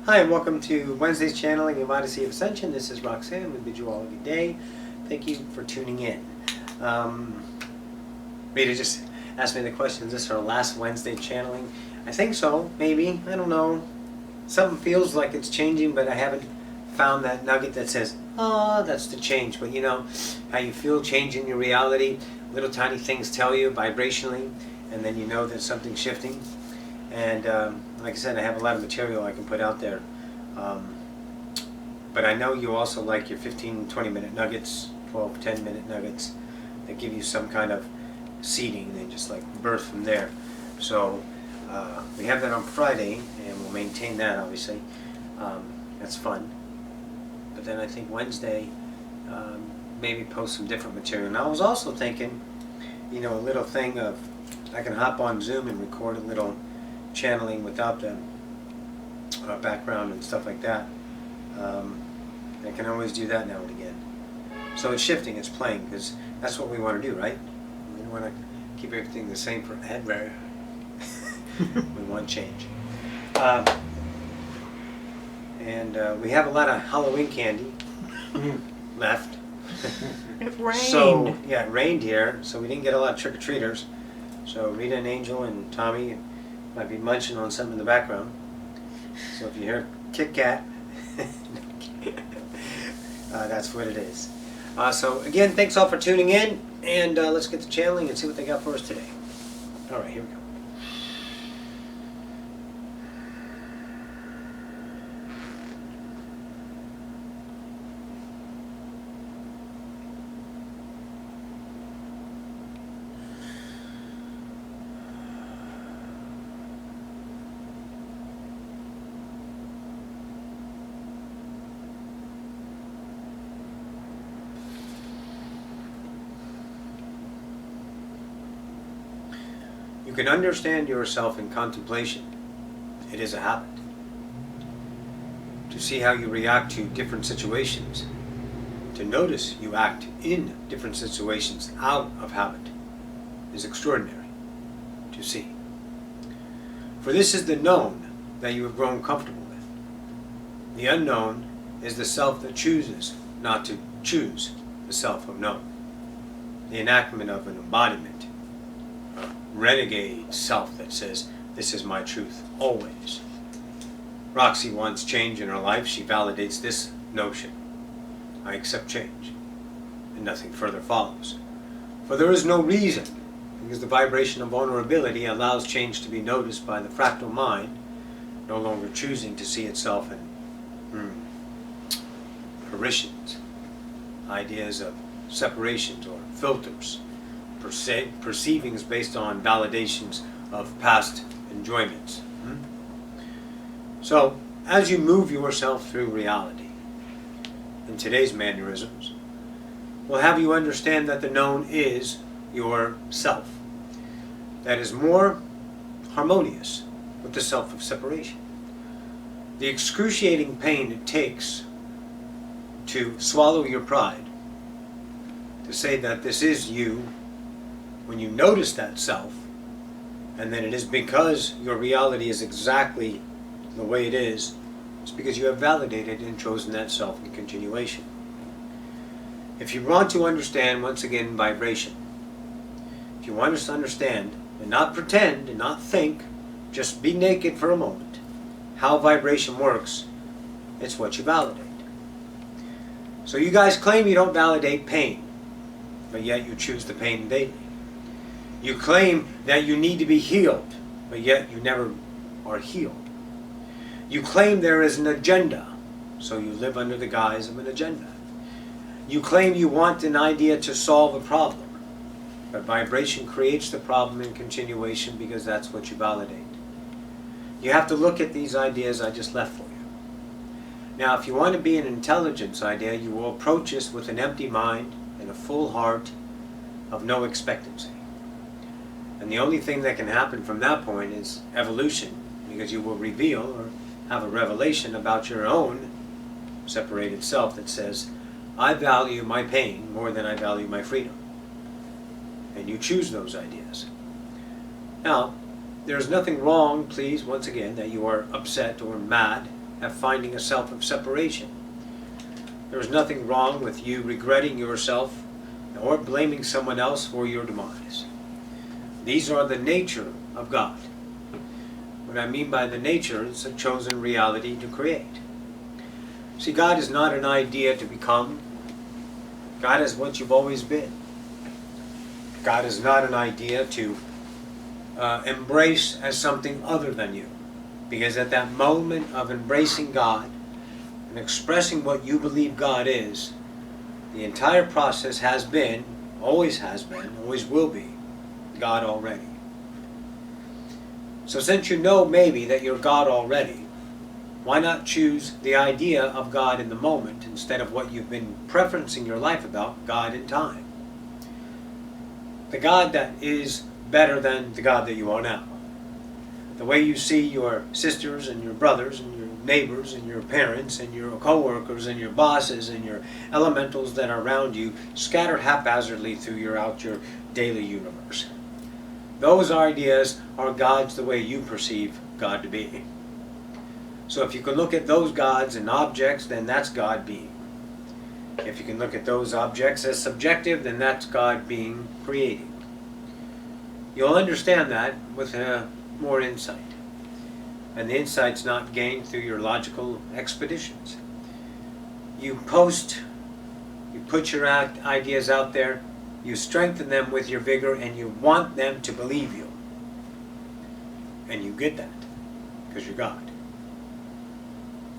Hi, and welcome to Wednesday's channeling of Odyssey of Ascension. This is Roxanne. We bid you all a good day. Thank you for tuning in. Rita just asked me the question, is this our last Wednesday channeling? I think so, maybe. I don't know. Something feels like it's changing, but I haven't found that nugget that says, oh, that's the change. But you know, how you feel changing your reality, little tiny things tell you vibrationally, and then you know that something's shifting. And like I said, I have a lot of material I can put out there. But I know you also like your 15-20 minute nuggets, 12-10 minute nuggets that give you some kind of seeding and just like birth from there. So we have that on Friday, and we'll maintain that obviously. That's fun. But then I think Wednesday, maybe post some different material. And I was also thinking, you know, a little thing of, I can hop on Zoom and record a little channeling without the background and stuff like that. I can always do that now and again. So it's shifting, it's playing, because that's what we want to do, right? We don't want to keep everything the same forever. We want change. And we have a lot of Halloween candy left. It rained. So, yeah, it rained here, so we didn't get a lot of trick-or-treaters. So Rita and Angel and Tommy might be munching on something in the background. So if you hear Kit Kat, that's what it is. So again, thanks all for tuning in, and let's get to channeling and see what they got for us today. All right, here we go. You can understand yourself in contemplation. It is a habit. To see how you react to different situations. To notice you act in different situations out of habit is extraordinary to see. For this is the known that you have grown comfortable with. The unknown is the self that chooses not to choose the self of known. The enactment of an embodiment. Renegade self that says, this is my truth, always. Roxy wants change in her life. She validates this notion. I accept change, and nothing further follows. For there is no reason, because the vibration of vulnerability allows change to be noticed by the fractal mind, no longer choosing to see itself in apparitions, ideas of separations or filters, perceivings based on validations of past enjoyments. So, as you move yourself through reality, in today's mannerisms, will have you understand that the known is your self. That is more harmonious with the self of separation. The excruciating pain it takes to swallow your pride, to say that this is you, when you notice that self, and then it is because your reality is exactly the way it is, it's because you have validated and chosen that self in continuation. If you want to understand, once again, vibration, if you want us to understand, and not pretend, and not think, just be naked for a moment, how vibration works, it's what you validate. So you guys claim you don't validate pain, but yet you choose the pain daily. You claim that you need to be healed, but yet you never are healed. You claim there is an agenda, so you live under the guise of an agenda. You claim you want an idea to solve a problem, but vibration creates the problem in continuation because that's what you validate. You have to look at these ideas I just left for you. Now, if you want to be an intelligence idea, you will approach this with an empty mind and a full heart of no expectancy. And the only thing that can happen from that point is evolution, because you will reveal or have a revelation about your own separated self that says, I value my pain more than I value my freedom. And you choose those ideas. Now, there's nothing wrong, please, once again, that you are upset or mad at finding a self of separation. There is nothing wrong with you regretting yourself or blaming someone else for your demise. These are the nature of God. What I mean by the nature is a chosen reality to create. See, God is not an idea to become. God is what you've always been. God is not an idea to embrace as something other than you. Because at that moment of embracing God and expressing what you believe God is, the entire process has been, always will be, God already. So since you know maybe that you're God already, why not choose the idea of God in the moment instead of what you've been preferencing your life about, God in time? The God that is better than the God that you are now. The way you see your sisters and your brothers and your neighbors and your parents and your co-workers and your bosses and your elementals that are around you scattered haphazardly throughout your daily universe. Those ideas are gods the way you perceive God to be. So if you can look at those gods and objects, then that's God being. If you can look at those objects as subjective, then that's God being creating. You'll understand that with more insight. And the insight's not gained through your logical expeditions. You put your ideas out there, you strengthen them with your vigor, and you want them to believe you. And you get that, because you're God.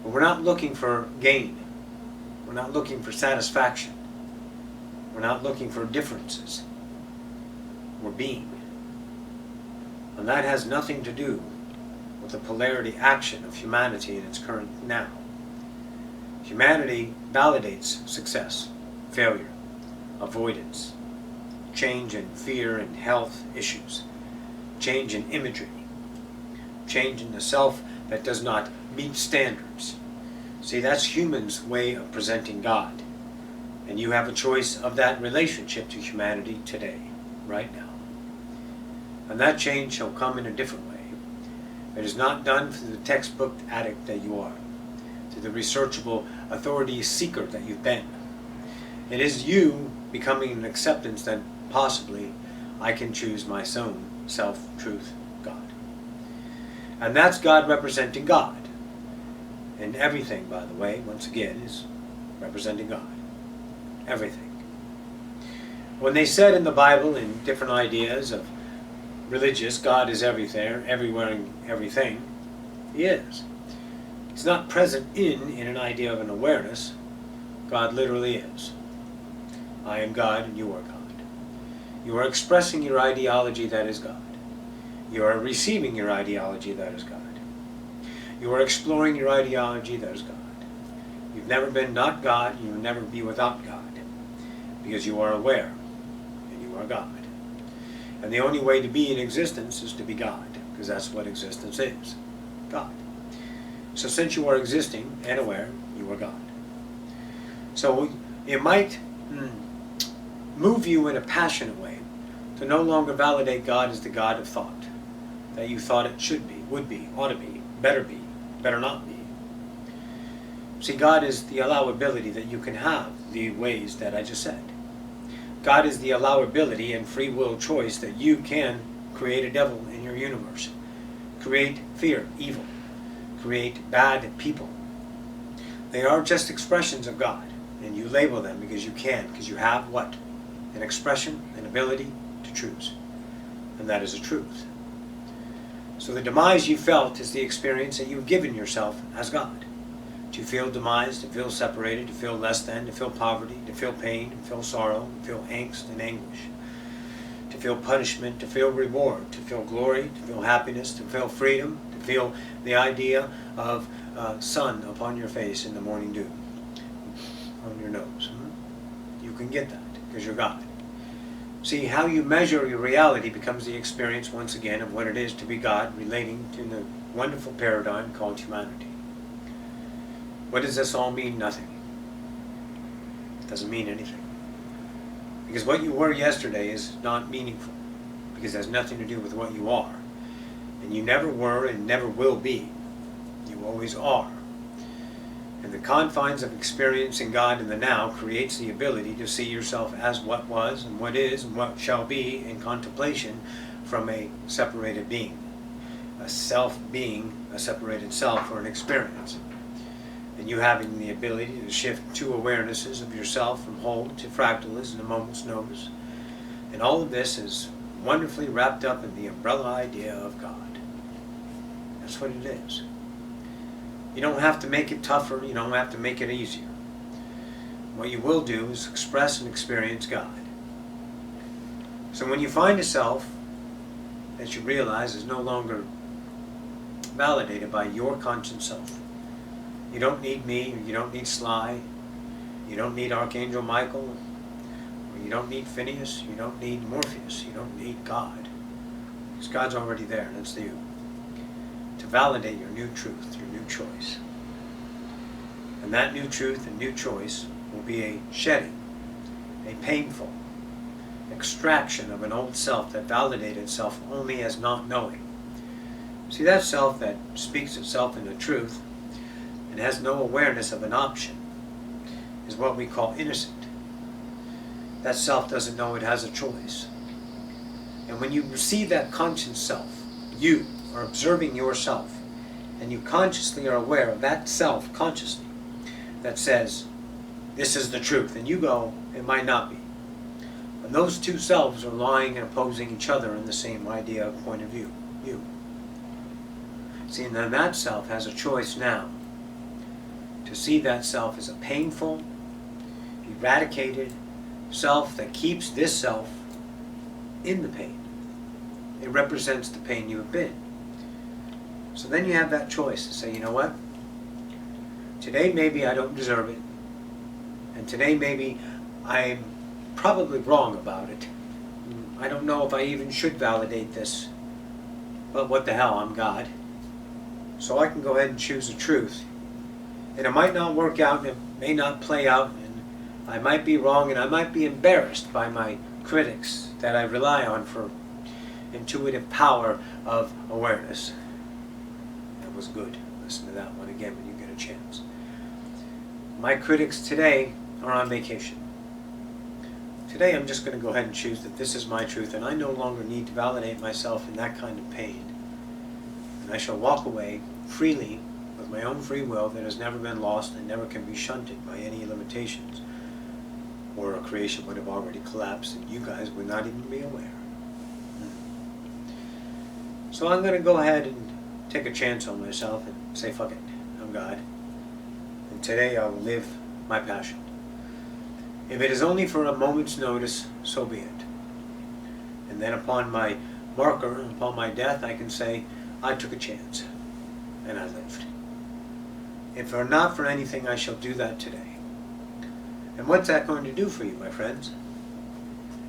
But we're not looking for gain. We're not looking for satisfaction. We're not looking for differences. We're being. And that has nothing to do with the polarity action of humanity in its current now. Humanity validates success, failure, avoidance, change in fear and health issues, change in imagery, change in the self that does not meet standards. See, that's humans' way of presenting God. And you have a choice of that relationship to humanity today, right now. And that change shall come in a different way. It is not done through the textbook addict that you are, through the researchable authority seeker that you've been. It is you becoming an acceptance that possibly I can choose my own self, truth, God. And that's God representing God. And everything, by the way, once again, is representing God. Everything. When they said in the Bible, in different ideas of religious, God is everywhere, and everything, He is. He's not present in an idea of an awareness. God literally is. I am God and you are God. You are expressing your ideology that is God. You are receiving your ideology that is God. You are exploring your ideology that is God. You've never been not God, you will never be without God. Because you are aware, and you are God. And the only way to be in existence is to be God, because that's what existence is, God. So since you are existing and aware, you are God. So it might move you in a passionate way to no longer validate God as the God of thought, that you thought it should be, would be, ought to be, better not be. See, God is the allowability that you can have the ways that I just said. God is the allowability and free will choice that you can create a devil in your universe. Create fear, evil. Create bad people. They are just expressions of God. And you label them because you can. Because you have what? An expression, an ability to choose. And that is a truth. So the demise you felt is the experience that you've given yourself as God. To feel demise, to feel separated, to feel less than, to feel poverty, to feel pain, to feel sorrow, to feel angst and anguish. To feel punishment, to feel reward, to feel glory, to feel happiness, to feel freedom, to feel the idea of sun upon your face in the morning dew, on your nose. You can get that because you're God. See, how you measure your reality becomes the experience, once again, of what it is to be God, relating to the wonderful paradigm called humanity. What does this all mean? Nothing. It doesn't mean anything. Because what you were yesterday is not meaningful, because it has nothing to do with what you are. And you never were and never will be. You always are. And the confines of experiencing God in the now creates the ability to see yourself as what was and what is and what shall be in contemplation from a separated being. A self being a separated self or an experience. And you having the ability to shift two awarenesses of yourself from whole to fractals in a moment's notice. And all of this is wonderfully wrapped up in the umbrella idea of God. That's what it is. You don't have to make it tougher, you don't have to make it easier. What you will do is express and experience God. So when you find a self that you realize is no longer validated by your conscious self, you don't need me, or you don't need Sly, you don't need Archangel Michael, or you don't need Phineas, you don't need Morpheus, you don't need God. Because God's already there, and it's you. To validate your new truth, your new choice. And that new truth and new choice will be a shedding, a painful extraction of an old self that validated itself only as not knowing. See, that self that speaks itself into truth and has no awareness of an option is what we call innocent. That self doesn't know it has a choice. And when you see that conscious self, you are observing yourself, and you consciously are aware of that self consciously that says, this is the truth, and you go, it might not be. But those two selves are lying and opposing each other in the same idea of point of view, you. See, and then that self has a choice now to see that self as a painful, eradicated self that keeps this self in the pain. It represents the pain you have been. So then you have that choice to say, you know what? Today maybe I don't deserve it. And today maybe I'm probably wrong about it. I don't know if I even should validate this. But what the hell, I'm God. So I can go ahead and choose the truth. And it might not work out, and it may not play out, and I might be wrong, and I might be embarrassed by my critics that I rely on for intuitive power of awareness. That was good. Listen to that one again when you get a chance. My critics today are on vacation. Today I'm just going to go ahead and choose that this is my truth, and I no longer need to validate myself in that kind of pain. And I shall walk away freely with my own free will that has never been lost and never can be shunted by any limitations, or a creation would have already collapsed and you guys would not even be aware. So I'm going to go ahead and take a chance on myself and say, fuck it, I'm God. And today I will live my passion. If it is only for a moment's notice, so be it. And then upon my marker, upon my death, I can say, I took a chance, and I lived. If not for anything, I shall do that today. And what's that going to do for you, my friends?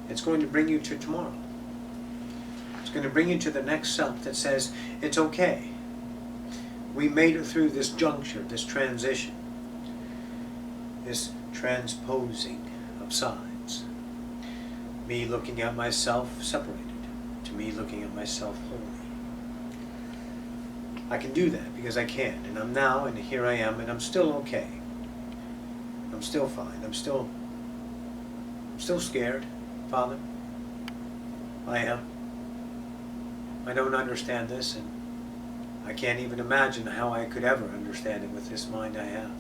It's going to bring you to tomorrow. It's going to bring you to the next self that says, it's okay. We made it through this juncture, this transition, this transposing of sides. Me looking at myself separated, to me looking at myself wholly. I can do that because I can, and I'm now, and here I am, and I'm still okay. I'm still fine. I'm still scared, Father. I am. I don't understand this, and I can't even imagine how I could ever understand it with this mind I have.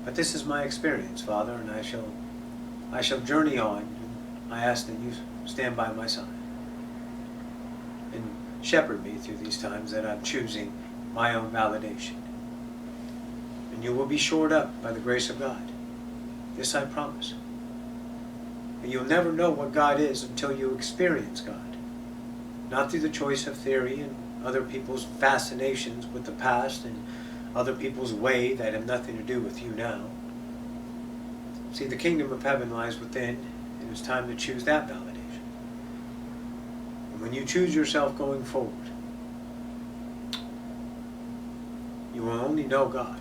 But this is my experience, Father, and I shall journey on. I ask that you stand by my side and shepherd me through these times that I'm choosing my own validation. And you will be shored up by the grace of God. This I promise. And you'll never know what God is until you experience God. Not through the choice of theory and other people's fascinations with the past and other people's way that have nothing to do with you now. See, the kingdom of heaven lies within, and it's time to choose that validation. And when you choose yourself going forward, you will only know God.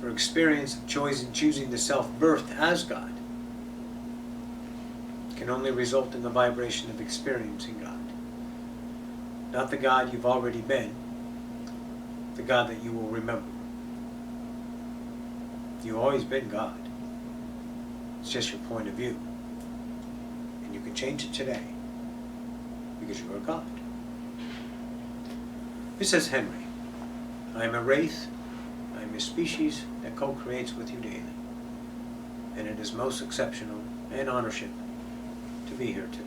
For experience of choosing the self-birth as God can only result in the vibration of experiencing God. Not the God you've already been, the God that you will remember. You've always been God. It's just your point of view. And you can change it today because you are God. This is Henry. I am a Wraith. I am a species that co-creates with you daily. And it is most exceptional and honorship to be here today.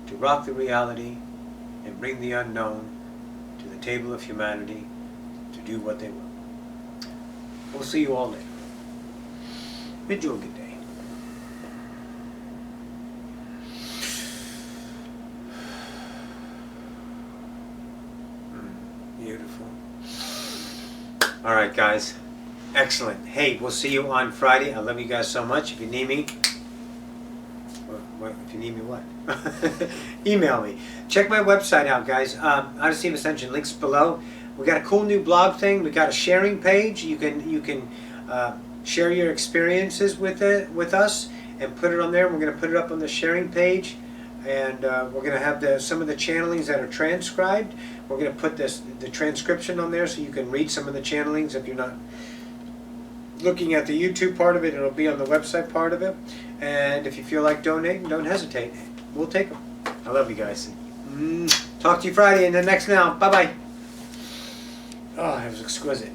To rock the reality and bring the unknown to the table of humanity to do what they will. We'll see you all later. Bid you a good day. Beautiful. All right, guys. Excellent. Hey, we'll see you on Friday. I love you guys so much. If you need me, if you need me what? Email me. Check my website out, guys. Odyssey of Ascension, links below. We got a cool new blog thing. We got a sharing page. You can share your experiences with us and put it on there. We're going to put it up on the sharing page, and we're going to have some of the channelings that are transcribed. We're going to put the transcription on there so you can read some of the channelings if you're not looking at the YouTube part of it. It'll be on the website part of it. And if you feel like donating, don't hesitate. We'll take them. I love you guys. Talk to you Friday and then next now. Bye-bye. Oh, that was exquisite.